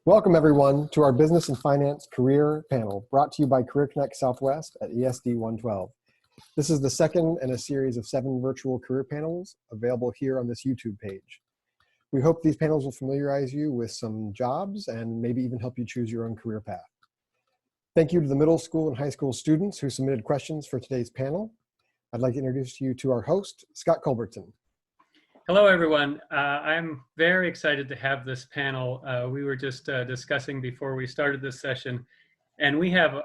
Welcome everyone to our Business and Finance Career Panel, brought to you by Career Connect Southwest at ESD 112. This is the second in a series of 7 virtual career panels available here on this YouTube page. We hope these panels will familiarize you with some jobs and maybe even help you choose your own career path. Thank you to the middle school and high school students who submitted questions for today's panel. I'd like to introduce you to our host, Scott Culbertson. Hello, everyone. I'm very excited to have this panel. We were just discussing before we started this session, and we have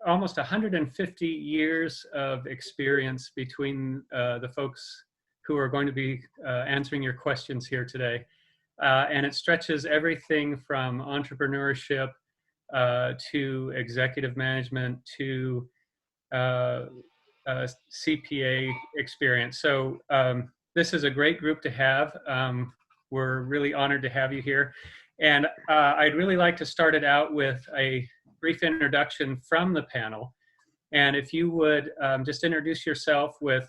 almost 150 years of experience between the folks who are going to be answering your questions here today. And it stretches everything from entrepreneurship to executive management to CPA experience. So this is a great group to have. We're really honored to have you here. And I'd really like to start it out with a brief introduction from the panel. And if you would just introduce yourself with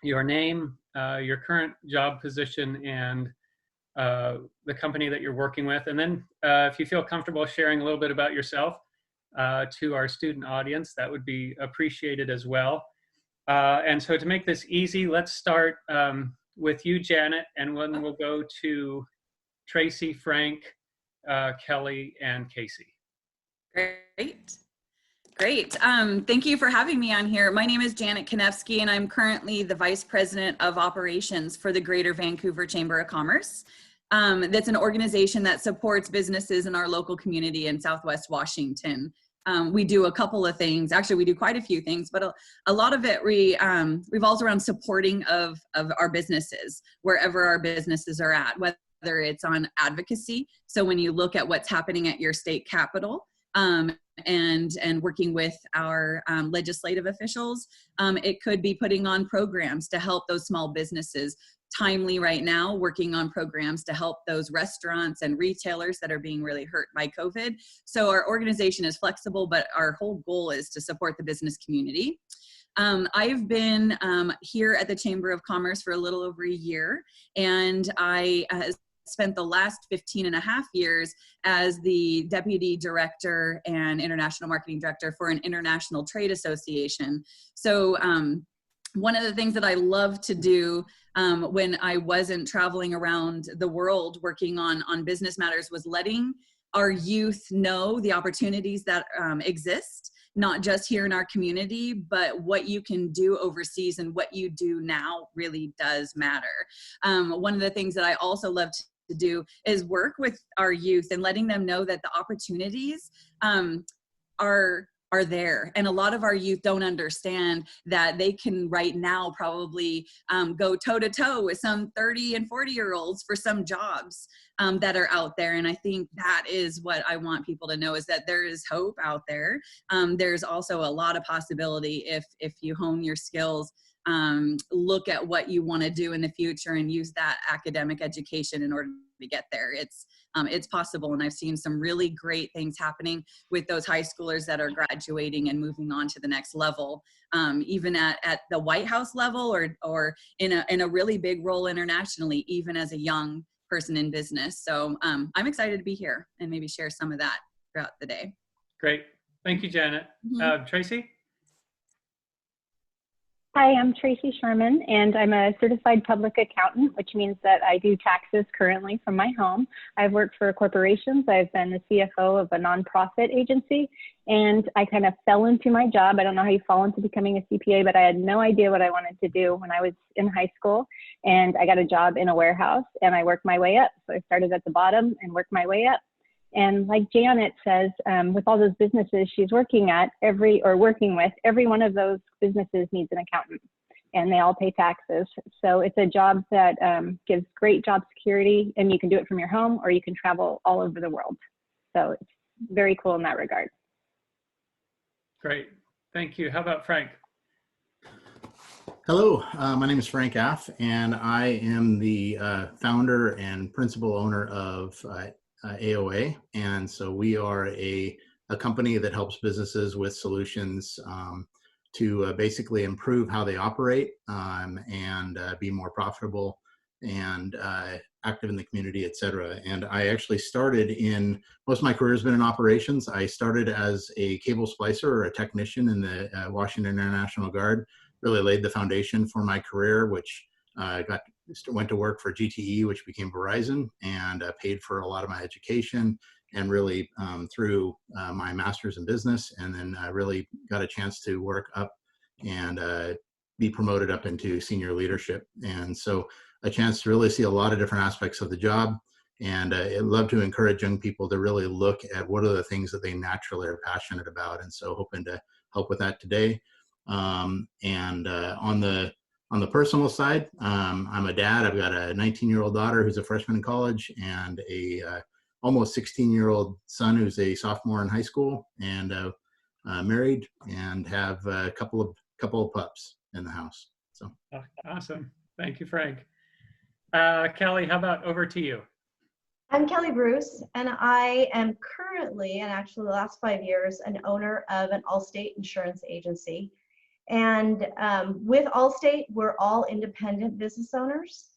your name, your current job position, and the company that you're working with. And then if you feel comfortable sharing a little bit about yourself to our student audience, that would be appreciated as well. And so to make this easy, let's start with you, Janet, and then we'll go to Tracy, Frank, Kelly, and Casey. Great. Thank you for having me on here. My name is Janet Kanaskie, and I'm currently the Vice President of Operations for the Greater Vancouver Chamber of Commerce. That's an organization that supports businesses in our local community in Southwest Washington. We do a couple of things. Actually, we do quite a few things, but a lot of it revolves around supporting of our businesses, wherever our businesses are at, whether it's on advocacy. So when you look at what's happening at your state capitol, and working with our legislative officials, it could be putting on programs to help those small businesses. Timely right now, working on programs to help those restaurants and retailers that are being really hurt by COVID. So our organization is flexible, but our whole goal is to support the business community. I've been here at the Chamber of Commerce for a little over a year, and I spent the last 15 and a half years as the Deputy Director and International Marketing Director for an international trade association. So one of the things that I love to do when I wasn't traveling around the world working on business matters was letting our youth know the opportunities that exist, not just here in our community, but what you can do overseas and what you do now really does matter. One of the things that I also love to do is work with our youth and letting them know that the opportunities are there. And a lot of our youth don't understand that they can right now probably go toe to toe with some 30 and 40-year-olds for some jobs that are out there. And I think that is what I want people to know, is that there is hope out there. There's also a lot of possibility if you hone your skills, look at what you want to do in the future and use that academic education in order to get there. It's possible, and I've seen some really great things happening with those high schoolers that are graduating and moving on to the next level, even at the White House level or in a really big role internationally, even as a young person in business. So I'm excited to be here and maybe share some of that throughout the day. Great. Thank you, Janet. Tracy? Hi, I'm Tracy Sherman, and I'm a certified public accountant, which means that I do taxes currently from my home. I've worked for corporations. I've been the CFO of a nonprofit agency, and I kind of fell into my job. I don't know how you fall into becoming a CPA, but I had no idea what I wanted to do when I was in high school, and I got a job in a warehouse, and I worked my way up. So I started at the bottom and worked my way up. And like Janet says, with all those businesses she's working with, every one of those businesses needs an accountant, and they all pay taxes. So it's a job that gives great job security, and you can do it from your home or you can travel all over the world. So it's very cool in that regard. Great. Thank you. How about Frank? Hello, my name is Frank Aff, and I am the founder and principal owner of AOA, and so we are a company that helps businesses with solutions to basically improve how they operate and be more profitable and active in the community, et cetera. And I actually started most of my career has been in operations. I started as a cable splicer or a technician in the Washington International Guard, really laid the foundation for my career, which went to work for GTE, which became Verizon, and paid for a lot of my education, and really through my master's in business, and then really got a chance to work up and be promoted up into senior leadership. And so a chance to really see a lot of different aspects of the job. And I'd love to encourage young people to really look at what are the things that they naturally are passionate about. And so hoping to help with that today. On the personal side, I'm a dad. I've got a 19-year-old daughter who's a freshman in college, and a almost 16-year-old son who's a sophomore in high school, and married, and have a couple of pups in the house. So awesome. Thank you, Frank. Kelly, how about over to you? I'm Kelly Bruce, and I am currently, and actually the last 5 years, an owner of an Allstate insurance agency. And with Allstate, we're all independent business owners.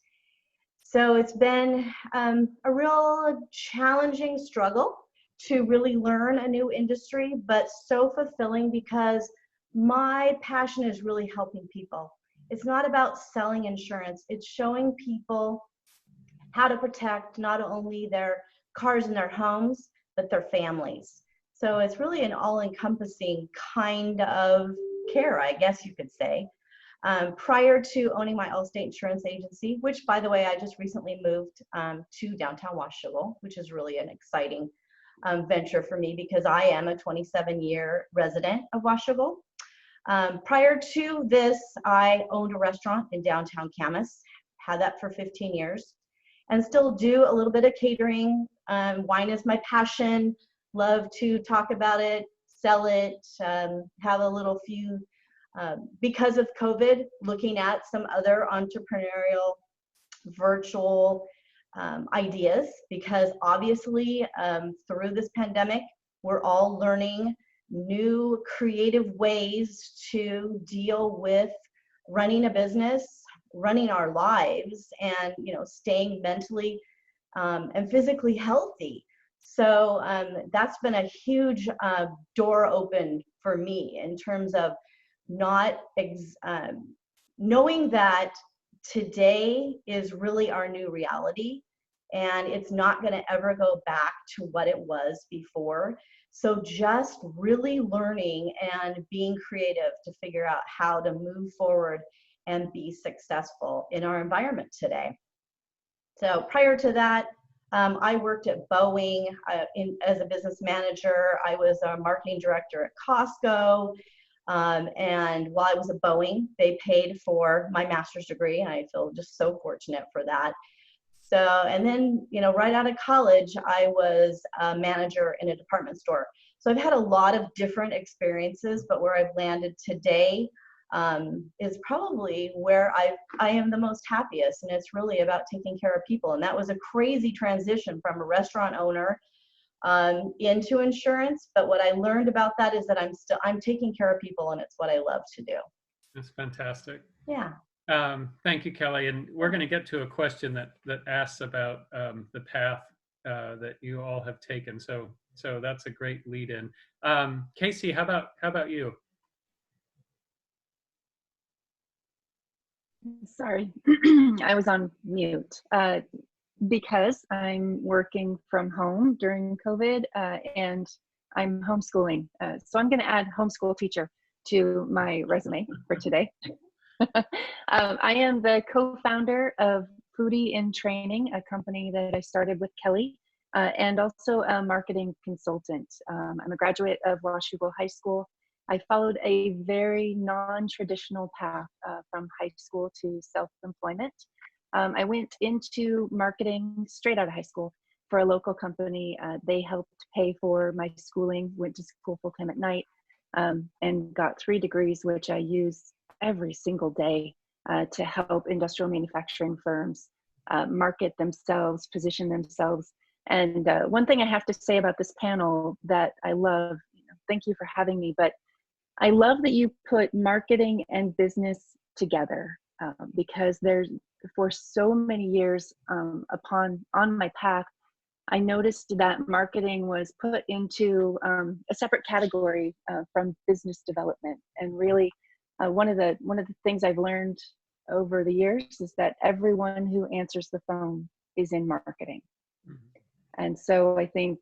So it's been a real challenging struggle to really learn a new industry, but so fulfilling because my passion is really helping people. It's not about selling insurance. It's showing people how to protect not only their cars and their homes, but their families. So it's really an all-encompassing kind of care, I guess you could say. Prior to owning my Allstate insurance agency, which by the way, I just recently moved to downtown Washougal, which is really an exciting venture for me because I am a 27-year resident of Washougal. Prior to this, I owned a restaurant in downtown Camas, had that for 15 years, and still do a little bit of catering. Wine is my passion, love to talk about it, sell it, have a little few, because of COVID, looking at some other entrepreneurial virtual ideas, because obviously through this pandemic, we're all learning new creative ways to deal with running a business, running our lives, and staying mentally and physically healthy. So that's been a huge door open for me in terms of not knowing that today is really our new reality, and it's not going to ever go back to what it was before. So just really learning and being creative to figure out how to move forward and be successful in our environment today. So prior to that, I worked at Boeing as a business manager. I was a marketing director at Costco. And while I was at Boeing, they paid for my master's degree, and I feel just so fortunate for that. So, and then, right out of college, I was a manager in a department store. So I've had a lot of different experiences, but where I've landed today is probably where I am the most happiest. And it's really about taking care of people. And that was a crazy transition from a restaurant owner into insurance. But what I learned about that is that I'm taking care of people, and it's what I love to do. That's fantastic. Yeah. Thank you, Kelly. And we're going to get to a question that asks about the path that you all have taken. So that's a great lead in. Casey, how about you? Sorry, I was on mute. Because I'm working from home during COVID and I'm homeschooling. So I'm going to add homeschool teacher to my resume for today. I am the co-founder of Foodie in Training, a company that I started with Kelly, and also a marketing consultant. I'm a graduate of Washougal High School. I followed a very non-traditional path from high school to self-employment. I went into marketing straight out of high school for a local company. They helped pay for my schooling, went to school full-time at night, and got 3 degrees, which I use every single day to help industrial manufacturing firms market themselves, position themselves. And one thing I have to say about this panel that I love, thank you for having me, but I love that you put marketing and business together because there's for so many years on my path, I noticed that marketing was put into a separate category from business development. And really, one of the things I've learned over the years is that everyone who answers the phone is in marketing. Mm-hmm. And so I think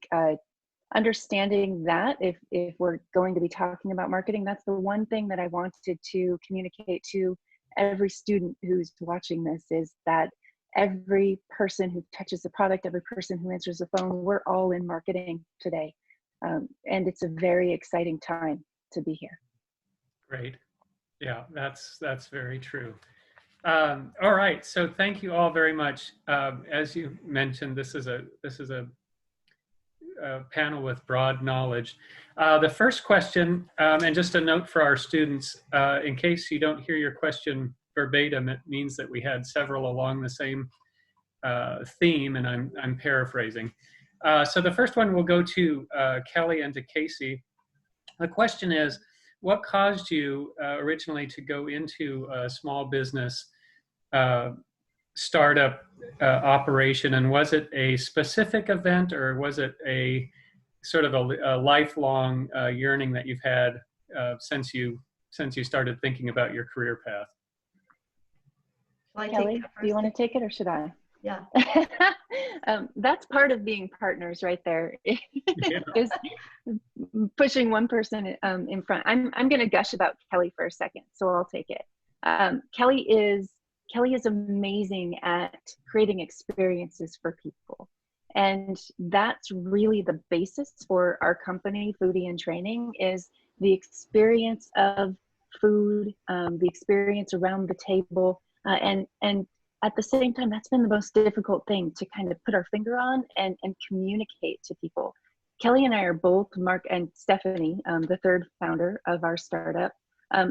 understanding that if we're going to be talking about marketing, that's the one thing that I wanted to communicate to every student who's watching this, is that every person who touches the product, every person who answers the phone, we're all in marketing today. And it's a very exciting time to be here. Great. Yeah, that's very true. All right, so thank you all very much. As you mentioned, this is a panel with broad knowledge. The first question, and just a note for our students, in case you don't hear your question verbatim, it means that we had several along the same theme, and I'm paraphrasing. So the first one will go to Kelly and to Casey. The question is, what caused you originally to go into a small business startup operation, and was it a specific event, or was it a sort of a lifelong yearning that you've had since you started thinking about your career path? Kelly, do you want to take it, or should I? Yeah. That's part of being partners right there. Is pushing one person in front. I'm going to gush about Kelly for a second, so I'll take it. Kelly is amazing at creating experiences for people. And that's really the basis for our company, Foodie and Training, is the experience of food, the experience around the table. And at the same time, that's been the most difficult thing to kind of put our finger on and communicate to people. Kelly and I are both, Mark and Stephanie, the third founder of our startup.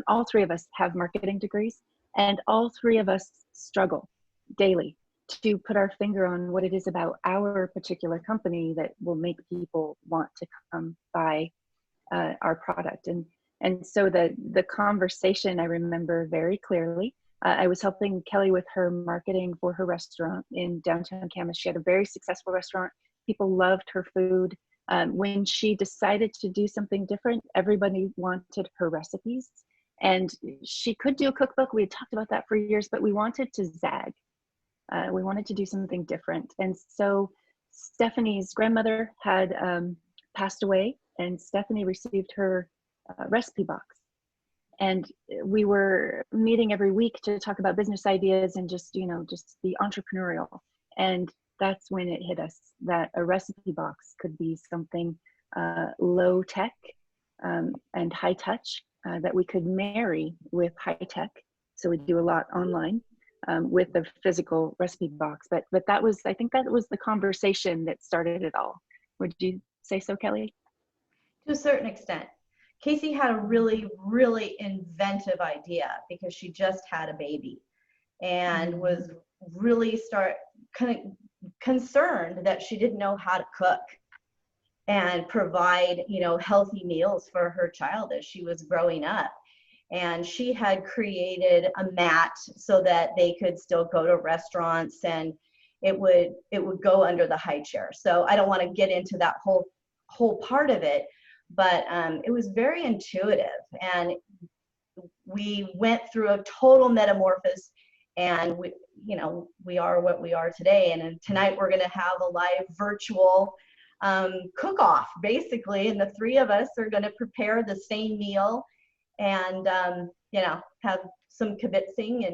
All three of us have marketing degrees, and all three of us struggle daily to put our finger on what it is about our particular company that will make people want to come buy our product. And so the conversation I remember very clearly. I was helping Kelly with her marketing for her restaurant in downtown Camas. She had a very successful restaurant. People loved her food. When she decided to do something different, everybody wanted her recipes. And she could do a cookbook. We had talked about that for years, but we wanted to zag. We wanted to do something different. And so Stephanie's grandmother had passed away, and Stephanie received her recipe box. And we were meeting every week to talk about business ideas and just be entrepreneurial. And that's when it hit us that a recipe box could be something low tech and high touch that we could marry with high tech. So we do a lot online with the physical recipe box. But I think that was the conversation that started it all. Would you say so, Kelly? To a certain extent. Casey had a really, really inventive idea because she just had a baby and was really concerned that she didn't know how to cook and provide, healthy meals for her child as she was growing up. And she had created a mat so that they could still go to restaurants, and it would go under the high chair. So I don't want to get into that whole part of it. But it was very intuitive, and we went through a total metamorphosis, and we are what we are today. And tonight we're going to have a live virtual cook-off, basically, and the three of us are going to prepare the same meal and have some kibitzing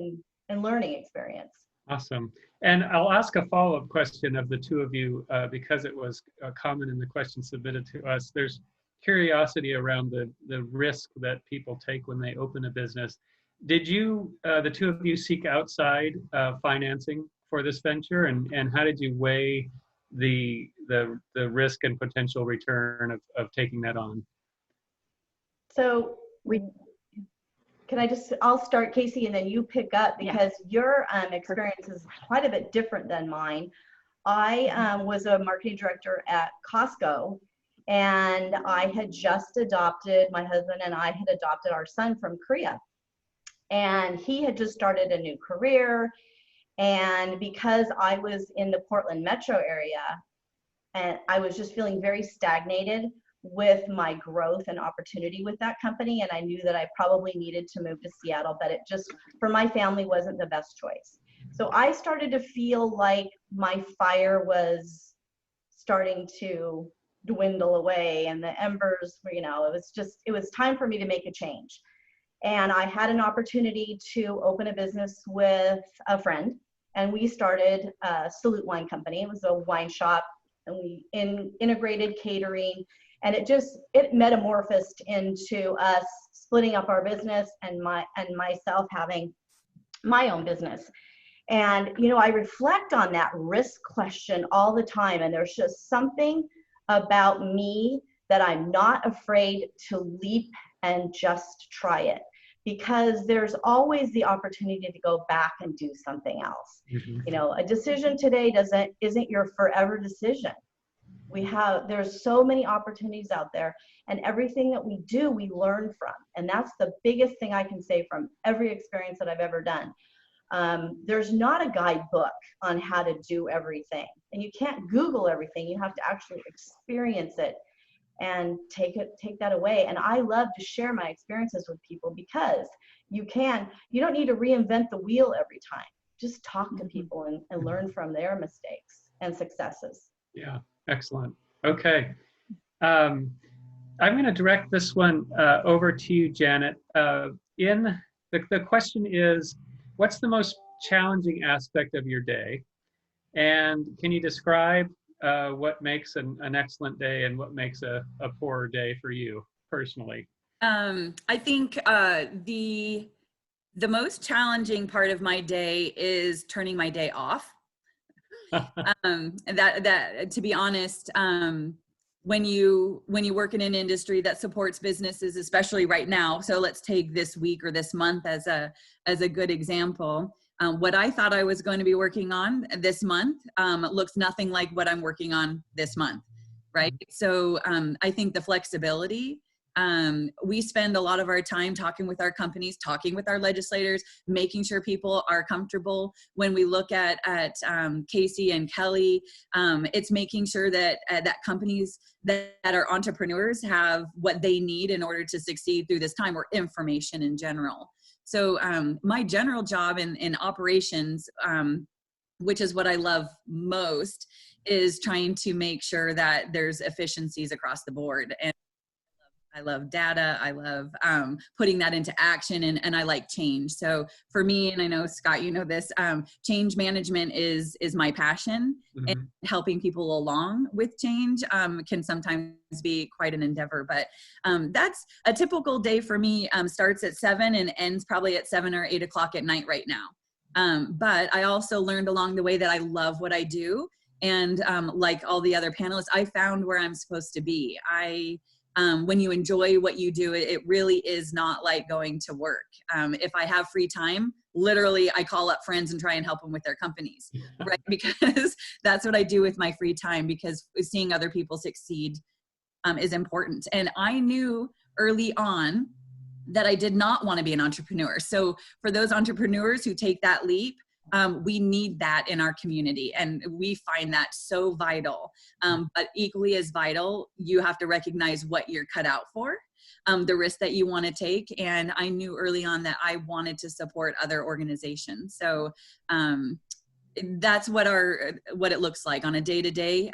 and learning experience. Awesome. And I'll ask a follow-up question of the two of you because it was common in the questions submitted to us. There's curiosity around the risk that people take when they open a business. Did you, the two of you, seek outside financing for this venture, and how did you weigh the risk and potential return of taking that on? So I'll start, Casey, and then you pick up, because your experience is quite a bit different than mine. I was a marketing director at Costco, and my husband and I had adopted our son from Korea. And he had just started a new career, And because I was in the Portland metro area, and I was just feeling very stagnated with my growth and opportunity with that company. And I knew that I probably needed to move to Seattle, but it just, for my family, wasn't the best choice. So I started to feel like my fire was starting to dwindle away, and the embers were, it was time for me to make a change. And I had an opportunity to open a business with a friend, and we started a Salute Wine Company. It was a wine shop, and we integrated catering, and it metamorphosed into us splitting up our business and myself having my own business. And, I reflect on that risk question all the time. And there's just something about me that I'm not afraid to leap and just try it, because there's always the opportunity to go back and do something else. A decision today isn't your forever decision. There's so many opportunities out there, and everything that we do, we learn from. And that's the biggest thing I can say from every experience that I've ever done. There's not a guidebook on how to do everything, and you can't Google everything. You have to actually experience it and take that away. And I love to share my experiences with people, because you don't need to reinvent the wheel every time. Just talk to people and learn from their mistakes and successes. Yeah, excellent. Okay. I'm going to direct this one over to you, Janet. The question is, what's the most challenging aspect of your day? And can you describe what makes an excellent day and what makes a poorer day for you personally? I think the most challenging part of my day is turning my day off. That to be honest, when you work in an industry that supports businesses, especially right now, so let's take this week or this month as a good example. What I thought I was going to be working on this month looks nothing like what I'm working on this month, right? So I think the flexibility, we spend a lot of our time talking with our companies, talking with our legislators, making sure people are comfortable. When we look at Casey and Kelly, it's making sure that companies that are entrepreneurs have what they need in order to succeed through this time, or information in general. So my general job in operations, which is what I love most, is trying to make sure that there's efficiencies across the board. And I love data. I love putting that into action, and I like change. So for me, and I know Scott, you know this, change management is my passion, and helping people along with change can sometimes be quite an endeavor. But that's a typical day for me. Starts at 7 and ends probably at 7 or 8 o'clock at night right now. But I also learned along the way that I love what I do, and like all the other panelists, I found where I'm supposed to be. When you enjoy what you do, it really is not like going to work. If I have free time, literally I call up friends and try and help them with their companies, right? Because that's what I do with my free time, because seeing other people succeed is important. And I knew early on that I did not want to be an entrepreneur. So for those entrepreneurs who take that leap, we need that in our community, and we find that so vital. But equally as vital, you have to recognize what you're cut out for, the risk that you want to take. And I knew early on that I wanted to support other organizations. So that's what it looks like on a day-to-day.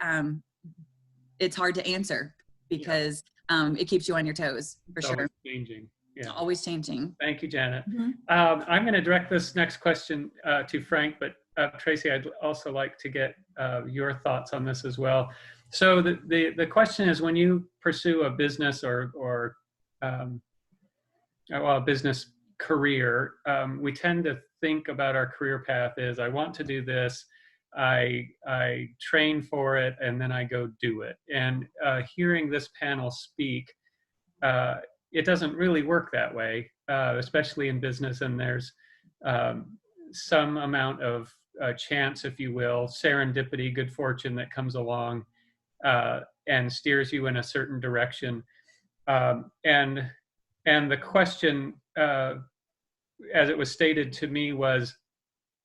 It's hard to answer, because it keeps you on your toes, for sure. Always changing. Yeah. Always changing. Thank you, Janet. I'm going to direct this next question to Frank, but Tracy, I'd also like to get your thoughts on this as well. So the question is, when you pursue a business or a business career, we tend to think about our career path as, I want to do this, I train for it, and then I go do it. And hearing this panel speak, it doesn't really work that way, especially in business. And there's some amount of chance, if you will, serendipity, good fortune that comes along and steers you in a certain direction. And the question, as it was stated to me, was,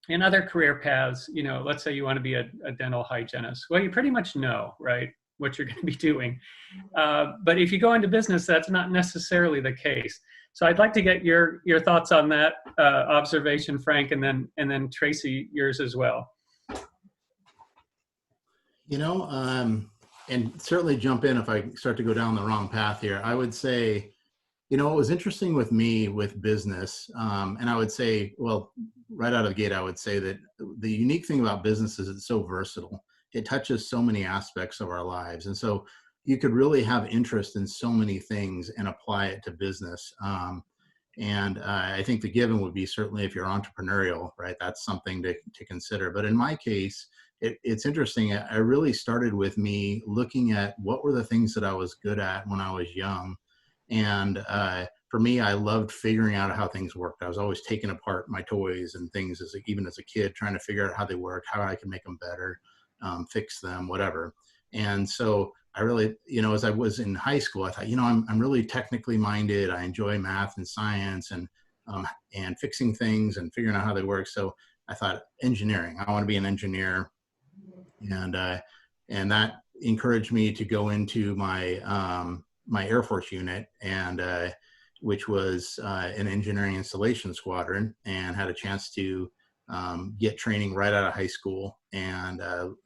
in other career paths, you know, let's say you want to be a dental hygienist. Well, you pretty much know, right, what you're going to be doing. But if you go into business, that's not necessarily the case. So I'd like to get your thoughts on that observation, Frank, and then Tracy, yours as well. You know, and certainly jump in if I start to go down the wrong path here. I would say, you know, what was interesting with me with business, and I would say, well, right out of the gate, I would say that the unique thing about business is it's so versatile. It touches so many aspects of our lives. And so you could really have interest in so many things and apply it to business. And I think the given would be certainly if you're entrepreneurial, right? That's something to consider. But in my case, it's interesting. I really started with me looking at what were the things that I was good at when I was young. And for me, I loved figuring out how things worked. I was always taking apart my toys and things even as a kid, trying to figure out how they work, how I can make them better, fix them, whatever. And so I really, you know, as I was in high school, I thought, you know, I'm really technically minded. I enjoy math and science and fixing things and figuring out how they work. So I thought engineering, I want to be an engineer. And that encouraged me to go into my my Air Force unit, and which was an engineering installation squadron, and had a chance to get training right out of high school and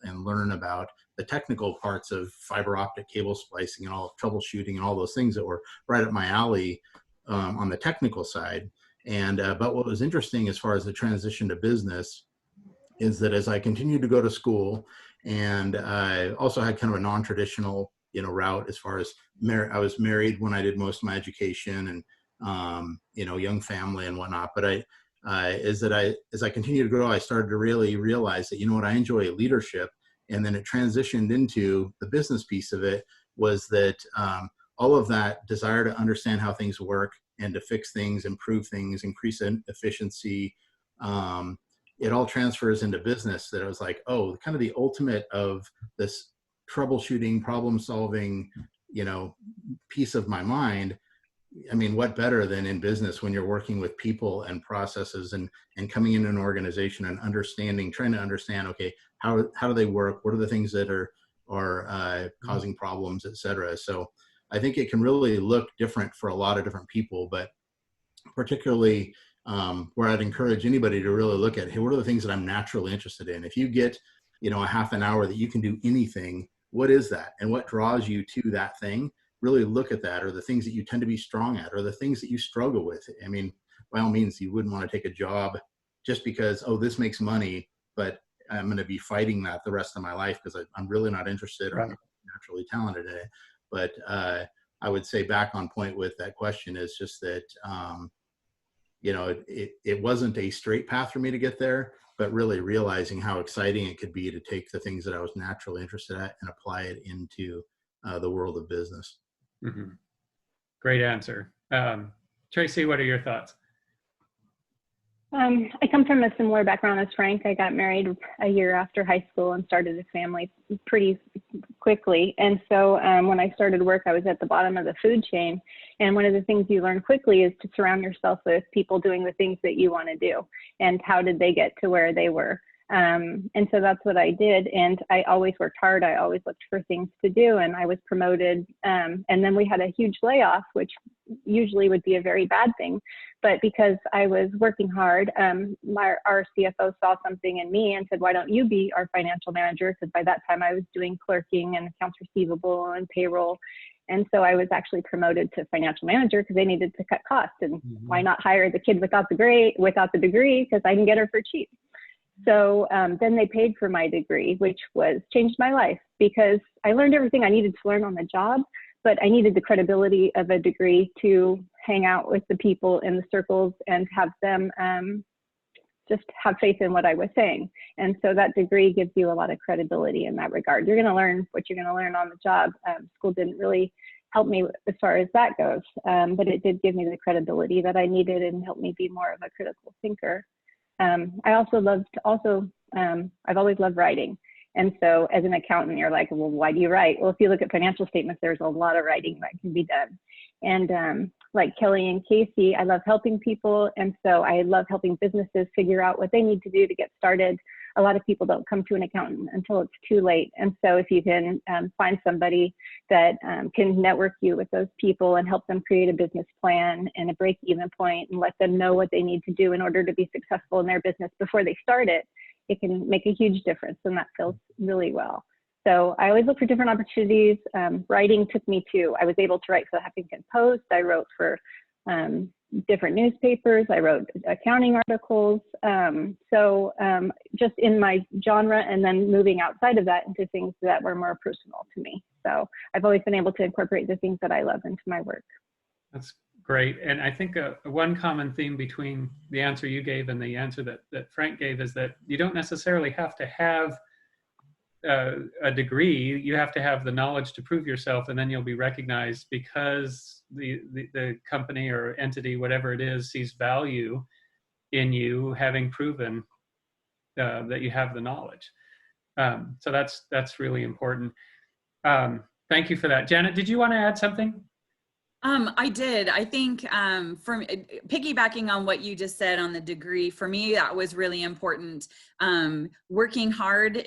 learn about the technical parts of fiber optic cable splicing and all troubleshooting and all those things that were right up my alley on the technical side. And but what was interesting as far as the transition to business is that as I continued to go to school, and I also had kind of a non-traditional, you know, route as far as I was married when I did most of my education, and you know, young family and whatnot. But as I continued to grow, I started to really realize that, you know what, I enjoy leadership. And then it transitioned into the business piece of it, was that all of that desire to understand how things work and to fix things, improve things, increase efficiency, it all transfers into business. That I was like, oh, kind of the ultimate of this troubleshooting, problem solving, you know, piece of my mind. I mean, what better than in business when you're working with people and processes and coming into an organization and understanding, trying to understand, okay, how do they work? What are the things that are causing problems, et cetera? So I think it can really look different for a lot of different people, but particularly where I'd encourage anybody to really look at, hey, what are the things that I'm naturally interested in? If you get, you know, a half an hour that you can do anything, what is that? And what draws you to that thing? Really look at that, or the things that you tend to be strong at, or the things that you struggle with. I mean, by all means, you wouldn't want to take a job just because, oh, this makes money, but I'm going to be fighting that the rest of my life because I'm really not interested, or I'm not naturally talented in it. But I would say back on point with that question is just that, you know, it wasn't a straight path for me to get there, but really realizing how exciting it could be to take the things that I was naturally interested at and apply it into the world of business. Mm-hmm. Great answer. Tracy, what are your thoughts? I come from a similar background as Frank. I got married a year after high school and started a family pretty quickly. And so when I started work, I was at the bottom of the food chain. And one of the things you learn quickly is to surround yourself with people doing the things that you want to do. And how did they get to where they were? And so that's what I did. And I always worked hard. I always looked for things to do, and I was promoted. And then we had a huge layoff, which usually would be a very bad thing. But because I was working hard, our CFO saw something in me and said, why don't you be our financial manager? Because by that time I was doing clerking and accounts receivable and payroll. And so I was actually promoted to financial manager because they needed to cut costs. And why not hire the kid without the degree? Because I can get her for cheap. So then they paid for my degree, which changed my life, because I learned everything I needed to learn on the job, but I needed the credibility of a degree to hang out with the people in the circles and have them just have faith in what I was saying. And so that degree gives you a lot of credibility in that regard. You're going to learn what you're going to learn on the job. School didn't really help me as far as that goes, but it did give me the credibility that I needed and helped me be more of a critical thinker. I also I've always loved writing. And so as an accountant, you're like, well, why do you write? Well, if you look at financial statements, there's a lot of writing that can be done. And like Kelly and Casey, I love helping people. And so I love helping businesses figure out what they need to do to get started. A lot of people don't come to an accountant until it's too late. And so if you can find somebody that can network you with those people and help them create a business plan and a break-even point and let them know what they need to do in order to be successful in their business before they start it, it can make a huge difference, and that feels really well. So I always look for different opportunities. Writing took me to, I was able to write for the Huffington Post. I wrote for different newspapers. I wrote accounting articles. Just in my genre, and then moving outside of that into things that were more personal to me. So I've always been able to incorporate the things that I love into my work. That's great. And I think one common theme between the answer you gave and the answer that Frank gave is that you don't necessarily have to have a degree. You have to have the knowledge to prove yourself, and then you'll be recognized because the company or entity, whatever it is, sees value in you having proven that you have the knowledge. So that's really important. Thank you for that. Janet, did you want to add something? I did. I think from piggybacking on what you just said on the degree, for me, that was really important. Working hard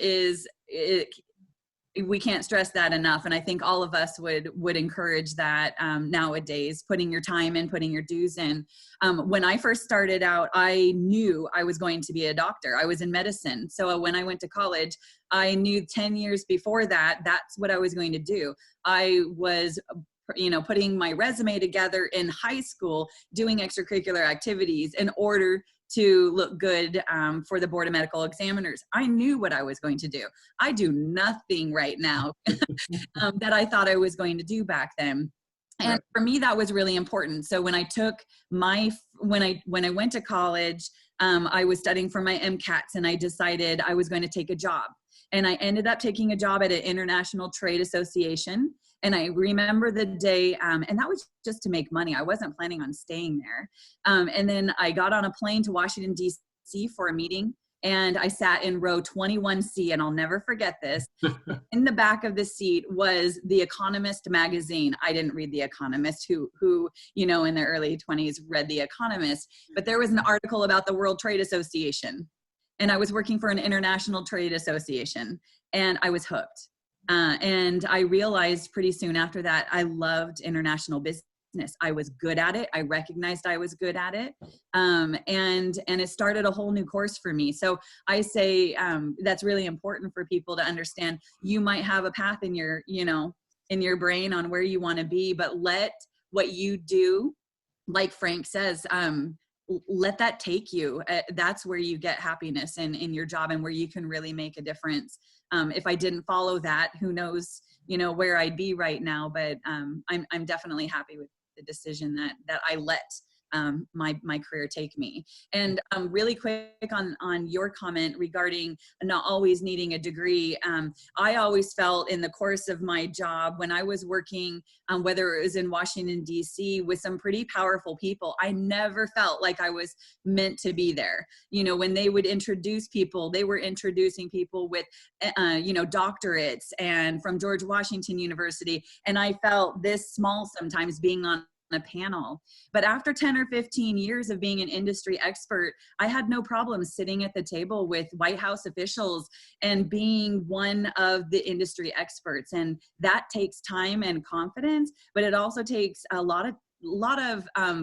we can't stress that enough. And I think all of us would encourage that nowadays, putting your time in, putting your dues in. When I first started out, I knew I was going to be a doctor. I was in medicine. So when I went to college, I knew 10 years before that, that's what I was going to do. I was putting my resume together in high school, doing extracurricular activities in order to look good for the Board of Medical Examiners. I knew what I was going to do. I do nothing right now that I thought I was going to do back then. And for me, that was really important. So when I took when I went to college, I was studying for my MCATs, and I decided I was going to take a job. And I ended up taking a job at an international trade association. And I remember the day, and that was just to make money. I wasn't planning on staying there. And then I got on a plane to Washington, D.C. for a meeting. And I sat in row 21C, and I'll never forget this. In the back of the seat was The Economist magazine. I didn't read The Economist, who in their early 20s read The Economist. But there was an article about the World Trade Association. And I was working for an international trade association, and I was hooked. And I realized pretty soon after that, I loved international business. I was good at it. I recognized I was good at it. And it started a whole new course for me. So I say that's really important for people to understand. You might have a path in your brain on where you want to be, but let what you do, like Frank says, let that take you. That's where you get happiness in your job, and where you can really make a difference. If I didn't follow that, who knows, where I'd be right now. But I'm definitely happy with the decision that I let my career take me. And really quick on your comment regarding not always needing a degree. I always felt in the course of my job when I was working, whether it was in Washington, D.C. with some pretty powerful people, I never felt like I was meant to be there. When they would introduce people, they were introducing people with, doctorates and from George Washington University. And I felt this small sometimes being on a panel. But after 10 or 15 years of being an industry expert, I had no problem sitting at the table with White House officials and being one of the industry experts. And that takes time and confidence, but it also takes a lot of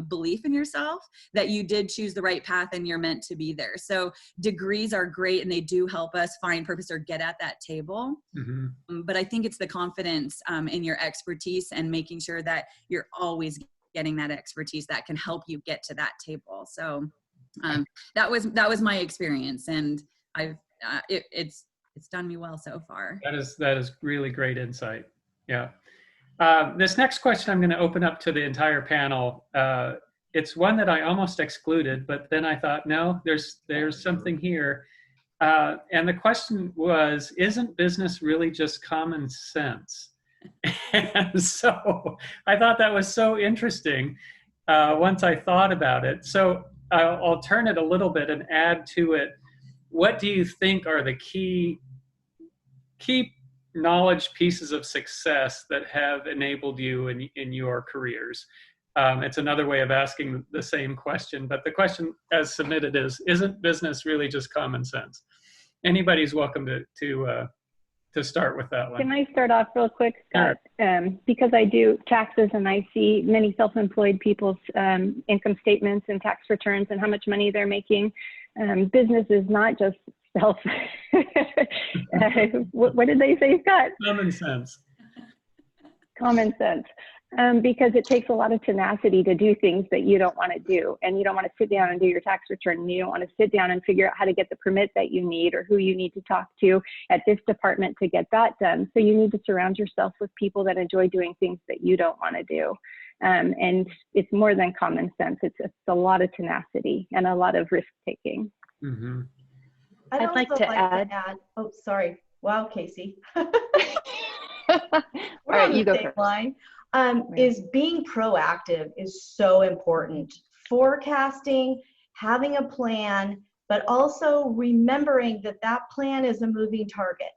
belief in yourself that you did choose the right path and you're meant to be there. So degrees are great, and they do help us find purpose or get at that table. Mm-hmm. But I think it's the confidence in your expertise and making sure that you're always getting that expertise that can help you get to that table. So that was my experience, and it's done me well so far. That is really great insight. Yeah. This next question I'm going to open up to the entire panel. It's one that I almost excluded, but then I thought, no, there's something here. And the question was, isn't business really just common sense? And so I thought that was so interesting once I thought about it. So I'll turn it a little bit and add to it. What do you think are the key key knowledge pieces of success that have enabled you in your careers? It's another way of asking the same question, but the question as submitted is, isn't business really just common sense? Anybody's welcome to start with that one. Can I start off real quick, Scott? Sure. Because I do taxes and I see many self-employed people's income statements and tax returns and how much money they're making. Business is not just self. What did they say, Scott? Common sense. Common sense. Because it takes a lot of tenacity to do things that you don't want to do. And you don't want to sit down and do your tax return. And you don't want to sit down and figure out how to get the permit that you need or who you need to talk to at this department to get that done. So you need to surround yourself with people that enjoy doing things that you don't want to do. And it's more than common sense. It's a lot of tenacity and a lot of risk taking. Mm-hmm. I'd like to add. Oh, sorry. Wow, Casey. All We're right, on you the go same first. line. Is being proactive is so important. Forecasting, having a plan, but also remembering that that plan is a moving target.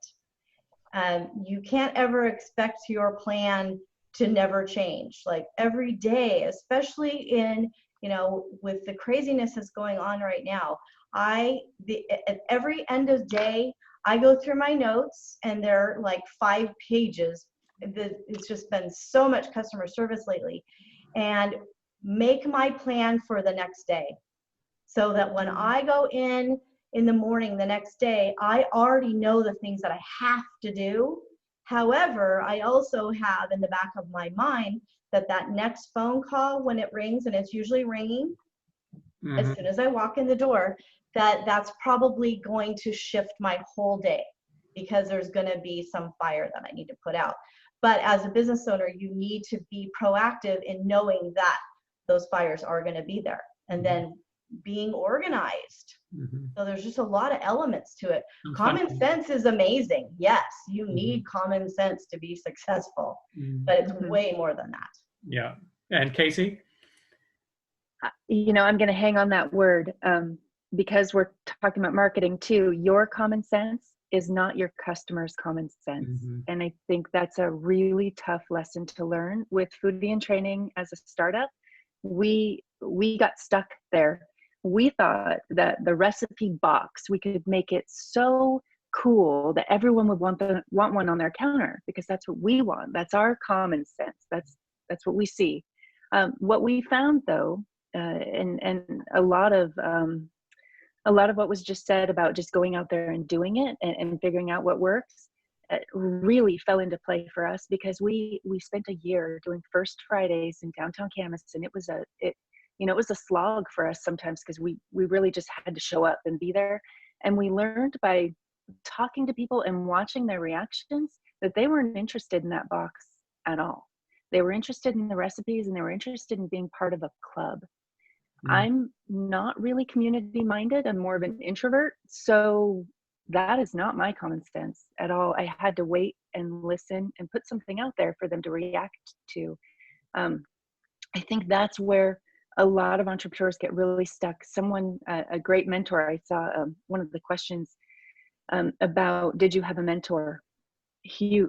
You can't ever expect your plan to never change. Like every day, especially in, with the craziness that's going on right now, at every end of day, I go through my notes and they're like 5 pages. It's just been so much customer service lately, and make my plan for the next day so that when I go in the morning the next day, I already know the things that I have to do. However, I also have in the back of my mind that next phone call, when it rings, and it's usually ringing as soon as I walk in the door, that's probably going to shift my whole day because there's going to be some fire that I need to put out. But as a business owner, you need to be proactive in knowing that those fires are going to be there, and then being organized. So there's just a lot of elements to it. Common sense is amazing. Yes, you need common sense to be successful, but it's way more than that. Yeah. And Casey? I'm going to hang on that word because we're talking about marketing too. Your common sense is not your customer's common sense. And I think that's a really tough lesson to learn with Foodie and Training as a startup. We got stuck there. We thought that the recipe box, we could make it so cool that everyone would want one on their counter because that's what we want. That's our common sense. That's what we see. What we found though, and a lot of what was just said about just going out there and doing it and figuring out what works really fell into play for us because we spent a year doing First Fridays in downtown Kanaskie, and it was a slog for us sometimes because we really just had to show up and be there. And we learned by talking to people and watching their reactions that they weren't interested in that box at all. They were interested in the recipes and they were interested in being part of a club. I'm not really community minded. I'm more of an introvert. So that is not my common sense at all. I had to wait and listen and put something out there for them to react to. I think that's where a lot of entrepreneurs get really stuck. Someone, a great mentor, I saw one of the questions about, did you have a mentor?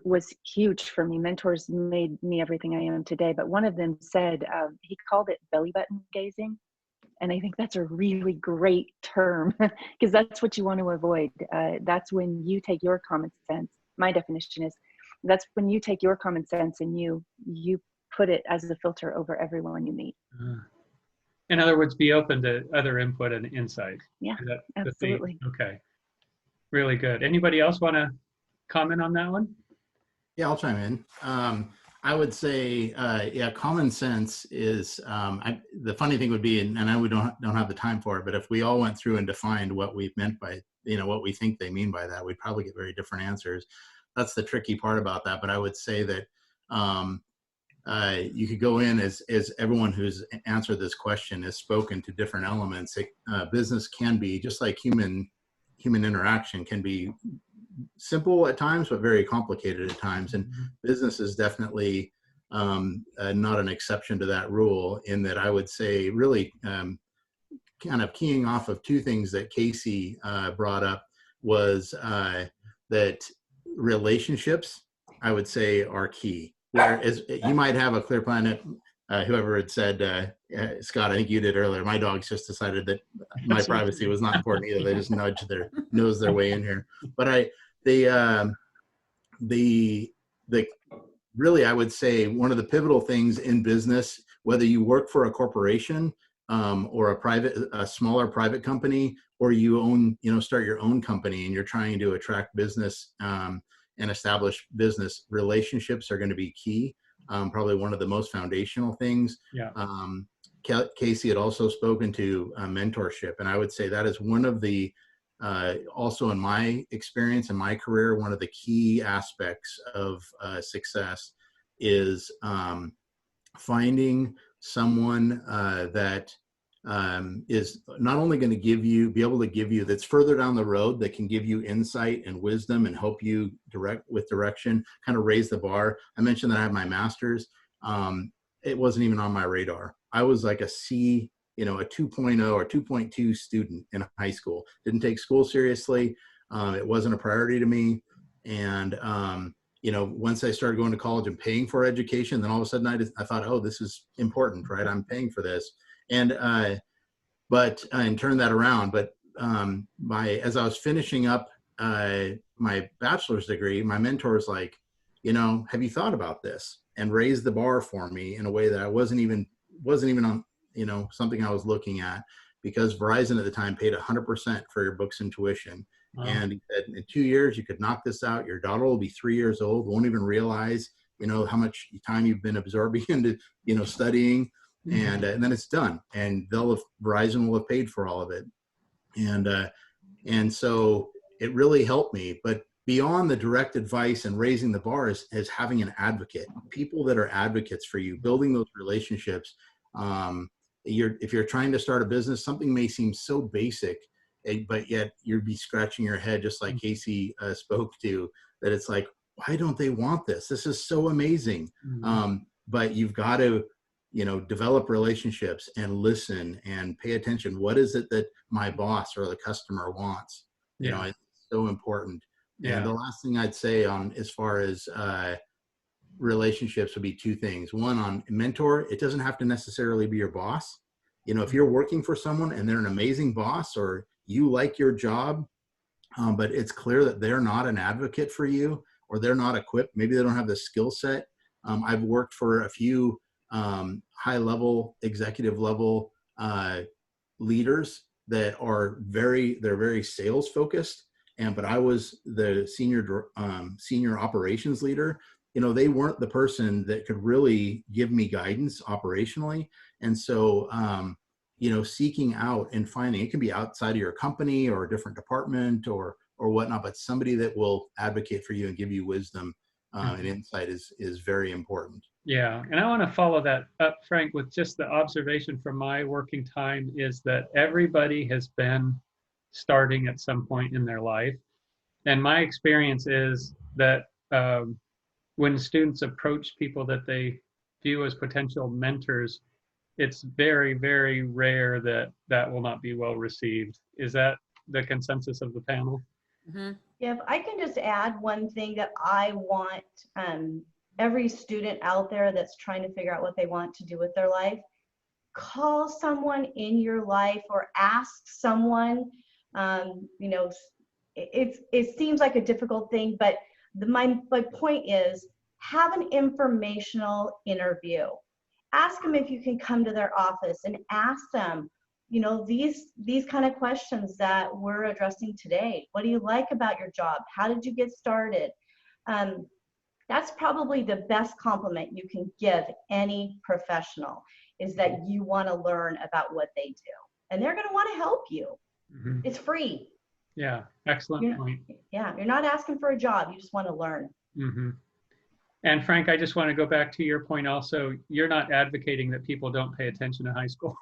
Was huge for me. Mentors made me everything I am today. But one of them said, he called it belly button gazing. And I think that's a really great term because that's what you want to avoid. That's when you take your common sense. My definition is that's when you take your common sense and you put it as a filter over everyone you meet. In other words, be open to other input and insight. Yeah, absolutely. Okay. Really good. Anybody else want to comment on that one? Yeah, I'll chime in. I would say, common sense is, the funny thing would be, and I know we don't have the time for it, but if we all went through and defined what we meant by, what we think they mean by that, we'd probably get very different answers. That's the tricky part about that. But I would say that you could go in as everyone who's answered this question has spoken to different elements. Business can be, just like human interaction, can be simple at times, but very complicated at times. And business is definitely not an exception to that rule, in that I would say really kind of keying off of two things that Casey brought up was that relationships, I would say, are key. Whereas you might have a clear plan. Whoever had said, Scott, I think you did earlier, my dogs just decided that my privacy was not important either. They just nudged their nose their way in here. But really, I would say one of the pivotal things in business, whether you work for a corporation or a smaller private company, or you own, start your own company and you're trying to attract business and establish business, relationships are going to be key. Probably one of the most foundational things. Yeah. Casey had also spoken to mentorship, and I would say that is one of the also in my experience in my career, one of the key aspects of success is finding someone that is not only going to be able to give you, that's further down the road, that can give you insight and wisdom and help you with direction, kind of raise the bar. I mentioned that I have my master's. It wasn't even on my radar. I was like a C, a 2.0 or 2.2 student in high school. Didn't take school seriously. It wasn't a priority to me. And, once I started going to college and paying for education, then all of a sudden I thought, oh, this is important, right? I'm paying for this. And, and turn that around. But as I was finishing up my bachelor's degree, my mentor was like, have you thought about this? And raised the bar for me in a way that I wasn't even on, something I was looking at, because Verizon at the time paid 100% for your books and tuition. Wow. And he said, in 2 years, you could knock this out. Your daughter will be 3 years old, won't even realize, how much time you've been absorbing into, studying. And then it's done, and Verizon will have paid for all of it. And so it really helped me. But beyond the direct advice and raising the bar is having an advocate, people that are advocates for you, building those relationships. If you're trying to start a business, something may seem so basic, but yet you'd be scratching your head, just like Casey spoke to, that it's like, why don't they want this? This is so amazing. Mm-hmm. But you've got to, develop relationships and listen and pay attention. What is it that my boss or the customer wants? It's so important. Yeah. And the last thing I'd say on as far as relationships would be two things. One, on mentor, it doesn't have to necessarily be your boss. If you're working for someone and they're an amazing boss, or you like your job, but it's clear that they're not an advocate for you, or they're not equipped, maybe they don't have the skill set. I've worked for a few high level, executive level leaders that are very sales focused. But I was the senior operations leader. They weren't the person that could really give me guidance operationally. And so, seeking out and finding, it can be outside of your company or a different department or whatnot, but somebody that will advocate for you and give you wisdom and insight is very important. Yeah. And I want to follow that up, Frank, with just the observation from my working time is that everybody has been starting at some point in their life. And my experience is that when students approach people that they view as potential mentors, it's very, very rare that will not be well received. Is that the consensus of the panel? Mm-hmm. Yeah, if I can just add one thing that I want every student out there that's trying to figure out what they want to do with their life, call someone in your life or ask someone. It seems like a difficult thing, but my point is, have an informational interview. Ask them if you can come to their office and ask them, these kind of questions that we're addressing today. What do you like about your job? How did you get started? That's probably the best compliment you can give any professional, is that you want to learn about what they do. And they're going to want to help you. Mm-hmm. It's free. Yeah, excellent point. Yeah, you're not asking for a job. You just want to learn. Mm-hmm. And Frank, I just want to go back to your point also. You're not advocating that people don't pay attention in high school.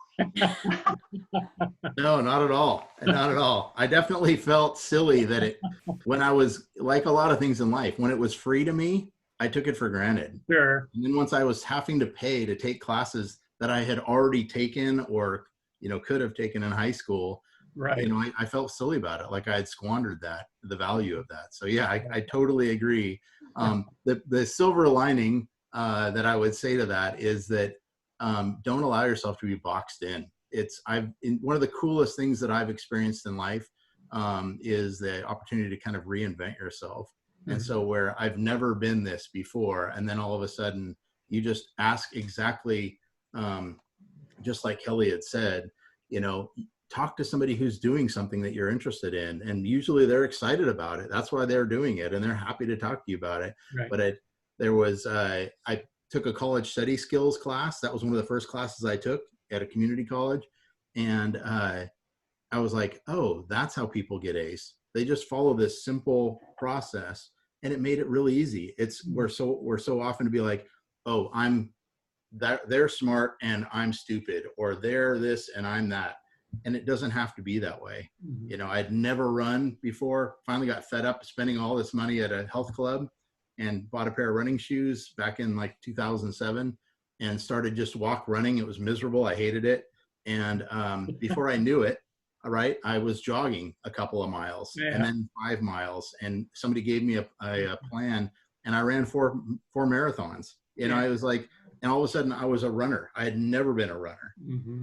No, not at all. Not at all. I definitely felt silly that when I was, like a lot of things in life, when it was free to me, I took it for granted. Sure. And then once I was having to pay to take classes that I had already taken or, could have taken in high school, Right. you know, I felt silly about it, like I had squandered the value of that. So yeah, I totally agree. The silver lining that I would say to that is that don't allow yourself to be boxed in. One of the coolest things that I've experienced in life is the opportunity to kind of reinvent yourself. And so where I've never been this before, and then all of a sudden you just ask exactly, just like Kelly had said, you know, talk to somebody who's doing something that you're interested in, and usually they're excited about it. That's why they're doing it, and they're happy to talk to you about it. Right. But I took a college study skills class. That was one of the first classes I took at a community college, and I was like, oh, that's how people get A's. They just follow this simple process, and it made it really easy. We're so often to be like, oh, they're smart and I'm stupid, or they're this and I'm that. And it doesn't have to be that way. You know, I'd never run before, finally got fed up spending all this money at a health club, and bought a pair of running shoes back in like 2007 and started just running. It was miserable. I hated it. And before I knew it, right, I was jogging a couple of miles and then 5 miles, and somebody gave me a plan, and I ran four marathons. You know, I was like, and all of a sudden I was a runner. I had never been a runner.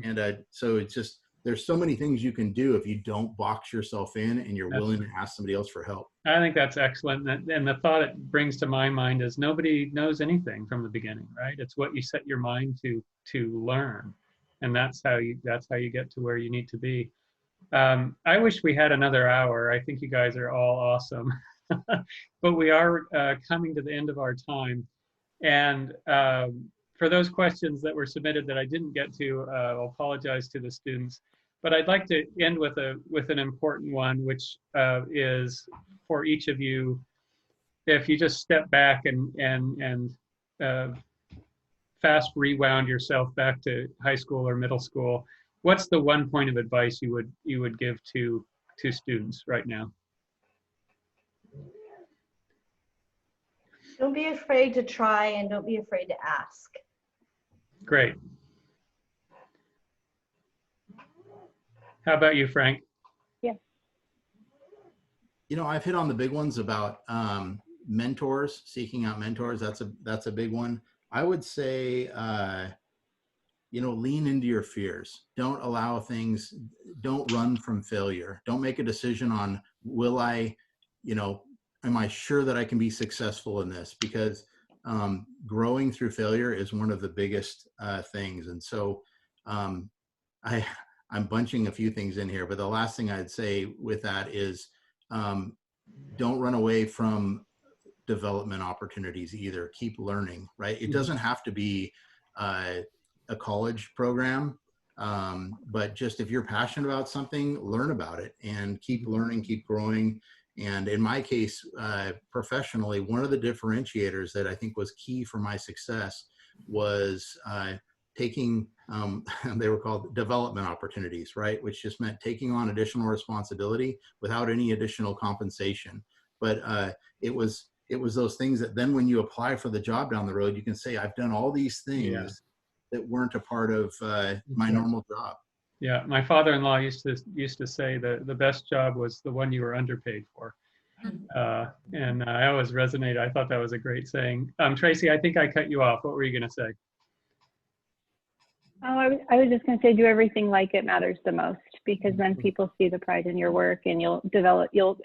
And so it's just, there's so many things you can do if you don't box yourself in and you're willing to ask somebody else for help. I think that's excellent. And the thought it brings to my mind is nobody knows anything from the beginning, right? It's what you set your mind to learn. And that's how you get to where you need to be. I wish we had another hour. I think you guys are all awesome. But we are coming to the end of our time. And for those questions that were submitted that I didn't get to, I'll apologize to the students. But I'd like to end with an important one, which is for each of you. If you just step back and fast rewound yourself back to high school or middle school, what's the one point of advice you would give to students right now? Don't be afraid to try, and don't be afraid to ask. Great. How about you, Frank? Yeah. You know, I've hit on the big ones about mentors, seeking out mentors. That's a big one. I would say, you know, lean into your fears. Don't allow things, don't run from failure. Don't make a decision on, will I, you know, am I sure that I can be successful in this? Because growing through failure is one of the biggest things. And so I'm bunching a few things in here, but the last thing I'd say with that is don't run away from development opportunities either. Keep learning, right? It doesn't have to be a college program, but just if you're passionate about something, learn about it and keep learning, keep growing. And in my case, professionally, one of the differentiators that I think was key for my success was taking, they were called development opportunities, right? Which just meant taking on additional responsibility without any additional compensation. But it was those things that then when you apply for the job down the road, you can say, I've done all these things that weren't a part of my normal job. Yeah, my father-in-law used to say that the best job was the one you were underpaid for. And I always resonated. I thought that was a great saying. Tracy, I think I cut you off. What were you going to say? Oh, I was just going to say, do everything like it matters the most, because then people see the pride in your work, and you'll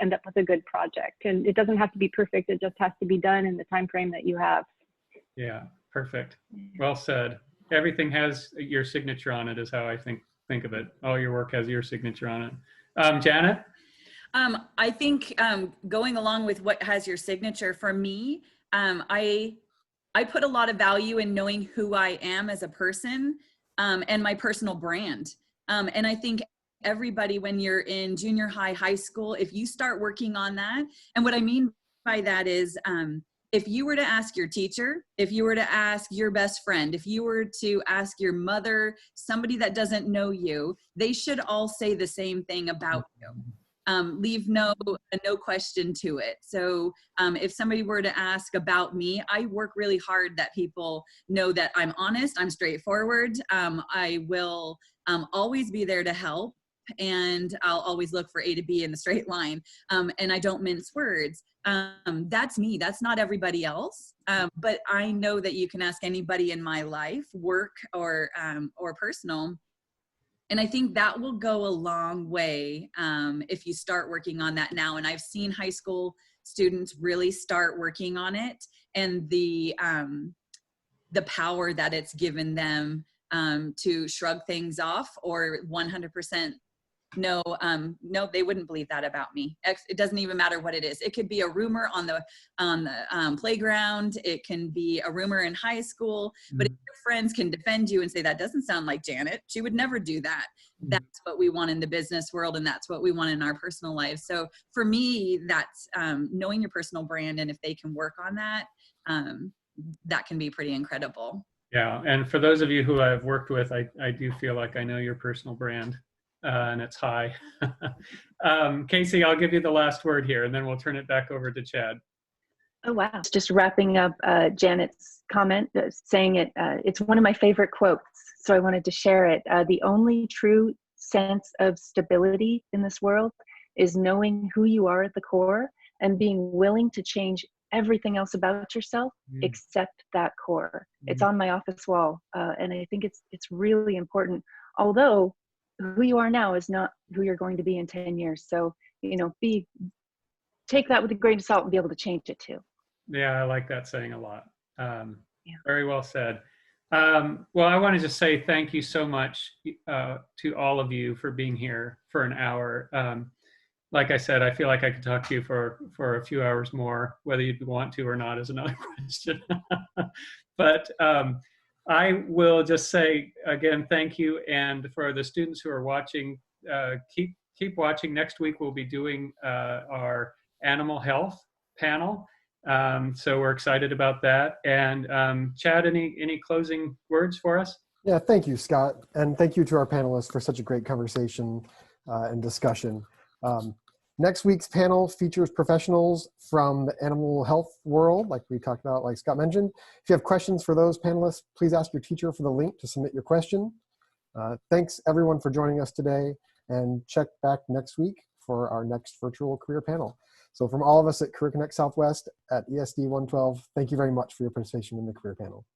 end up with a good project. And it doesn't have to be perfect. It just has to be done in the time frame that you have. Yeah, perfect. Well said. Everything has your signature on it is how I think of it. All your work has your signature on it. Janet? I think going along with what has your signature, for me, I put a lot of value in knowing who I am as a person and my personal brand. And I think everybody, when you're in junior high, high school, if you start working on that, and what I mean by that is if you were to ask your teacher, if you were to ask your best friend, if you were to ask your mother, somebody that doesn't know you, they should all say the same thing about you. Leave no question to it. So if somebody were to ask about me, I work really hard that people know that I'm honest, I'm straightforward. I will always be there to help. and I'll always look for A to B in the straight line. And I don't mince words. That's me. That's not everybody else. But I know that you can ask anybody in my life, work or personal. And I think that will go a long way if you start working on that now. And I've seen high school students really start working on it, and the power that it's given them to shrug things off, or 100% no, they wouldn't believe that about me. It doesn't even matter what it is. It could be a rumor on the playground. It can be a rumor in high school. But if your friends can defend you and say, that doesn't sound like Janet, she would never do that. That's what we want in the business world, and that's what we want in our personal lives. So for me, that's knowing your personal brand, and if they can work on that, that can be pretty incredible. Yeah, and for those of you who I've worked with, I do feel like I know your personal brand. And it's high. Casey, I'll give you the last word here, and then we'll turn it back over to Chad. Oh, wow. Just wrapping up Janet's comment, saying it's one of my favorite quotes, so I wanted to share it. The only true sense of stability in this world is knowing who you are at the core and being willing to change everything else about yourself except that core. It's on my office wall, and I think it's really important. Although who you are now is not who you're going to be in 10 years. So, take that with a grain of salt and be able to change it too. Yeah, I like that saying a lot. Very well said. Well, I want to just say thank you so much to all of you for being here for an hour. Like I said, I feel like I could talk to you for a few hours more. Whether you'd want to or not is another question. But I will just say again, thank you. And for the students who are watching, keep watching. Next week, we'll be doing our animal health panel. So we're excited about that. And Chad, any closing words for us? Yeah, thank you, Scott. And thank you to our panelists for such a great conversation and discussion. Next week's panel features professionals from the animal health world, like we talked about, like Scott mentioned. If you have questions for those panelists, please ask your teacher for the link to submit your question. Thanks everyone for joining us today, and check back next week for our next virtual career panel. So from all of us at Career Connect Southwest at ESD 112, thank you very much for your participation in the career panel.